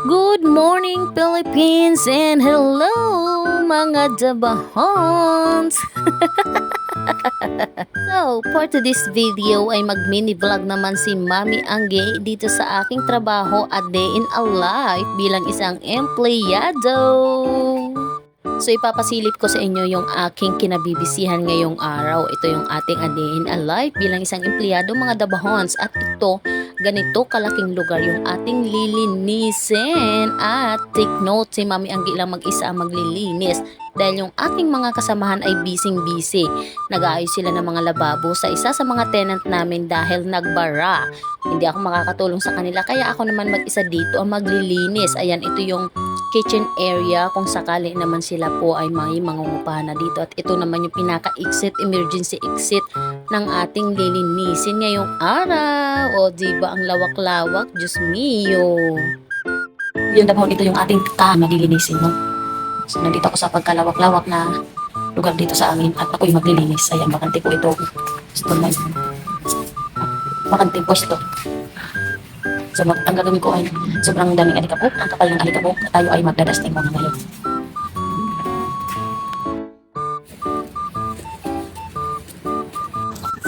Good morning Philippines and hello mga Dabahons! So, for today's video ay mag-mini vlog naman si Mami Angge dito sa aking trabaho at day in a life bilang isang empleyado. So ipapasilip ko sa inyo yung aking kinabibisihan ngayong araw. Ito yung ating a day in a life bilang isang empleyado mga Dabahons. At ito, ganito kalaking lugar yung ating lilinisin. At take note, si Mami Anggi lang mag-isa ang maglilinis. Dahil yung aking mga kasamahan ay busy. Nag-aayos sila ng mga lababo sa isa sa mga tenant namin dahil nagbara. Hindi ako makakatulong sa kanila kaya ako naman mag-isa dito ang maglilinis. Ayan, ito yung kitchen area kung sakali naman sila po ay may mangungupahan na dito. At ito naman yung pinaka-exit, emergency exit ng ating lilinisin ngayong araw. O diba ang lawak-lawak? Diyos mio. Yun daw, ito yung ating kama lilinisin, no? So, nandito ako sa pagkalawak-lawak na lugar dito sa amin at ako'y maglilinis. Ayan, bakante po ito. Gusto na yun. Bakante pwesto. So, ang gagawin ko ay sobrang daming alikabok. Ang kapal ng alikabok. Tayo ay magdadasting muna ngayon.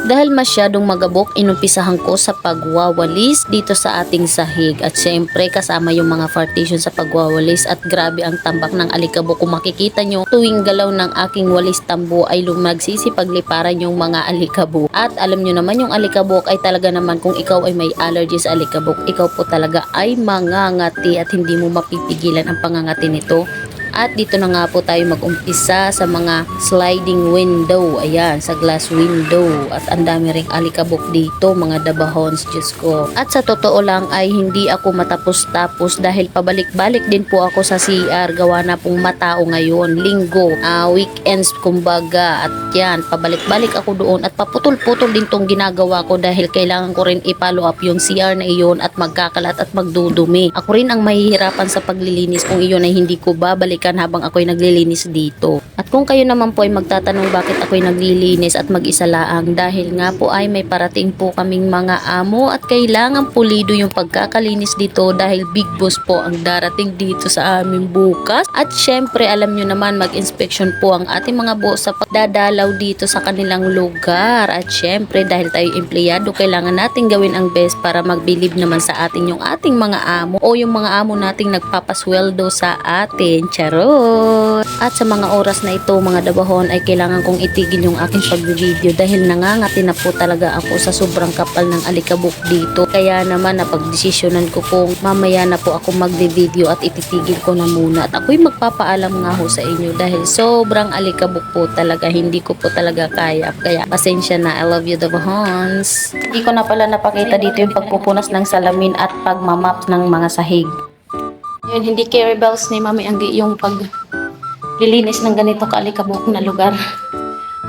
Dahil masyadong magabok, inumpisahan ko sa pagwawalis dito sa ating sahig. At syempre, kasama yung mga partition sa pagwawalis. At grabe ang tambak ng alikabok. Kung makikita nyo, tuwing galaw ng aking walis tambo ay magsisipagliparan yung mga alikabok. At alam nyo naman, yung alikabok ay talaga naman kung ikaw ay may allergy sa alikabok, ikaw po talaga ay mangangati at hindi mo mapipigilan ang pangangati nito. At dito na nga po tayo mag-umpisa sa mga sliding window. Ayan, sa glass window. At ang dami ring alikabok dito, mga Dabahons, Diyos ko. At sa totoo lang ay hindi ako matapos-tapos dahil pabalik-balik din po ako sa CR. Gawa na pong matao ngayon, linggo, weekends kumbaga. At yan, pabalik-balik ako doon at paputol-putol din tong ginagawa ko dahil kailangan ko rin i-follow up yung CR na iyon at magkakalat at magdudumi. Ako rin ang mahihirapan sa paglilinis kung iyon ay hindi ko babalik habang ako'y naglilinis dito. At kung kayo naman po ay magtatanong bakit ako'y naglilinis at mag-isa laang, dahil nga po ay may parating po kaming mga amo at kailangan pulido yung pagkakalinis dito dahil big boss po ang darating dito sa amin bukas. At syempre alam nyo naman mag-inspection po ang ating mga boss sa pagdadalaw dito sa kanilang lugar. At syempre dahil tayo empleyado, kailangan natin gawin ang best para magbilib naman sa atin yung ating mga amo o yung mga amo nating nagpapasweldo sa atin. At sa mga oras na ito mga Dabahon ay kailangan kong itigil yung aking pag-video dahil nangangati na po talaga ako sa sobrang kapal ng alikabok dito. Kaya naman napagdesisyonan ko kung mamaya na po ako mag-video at ititigil ko na muna. At ako'y magpapaalam nga ho sa inyo dahil sobrang alikabok po talaga. Hindi ko po talaga kaya. Kaya pasensya na. I love you Dabahons. Hindi ko na pala napakita dito yung pagpupunas ng salamin at pagmamap ng mga sahig. Yun, hindi carry bells ni Mami Anggi yung paglilinis ng ganito kaalikabok na lugar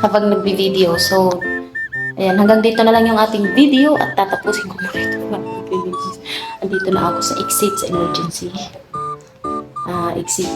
habang nagbi-video. So, ayan, hanggang dito na lang yung ating video at tatapusin ko muna ito. Andito na ako sa exit sa emergency. Exit.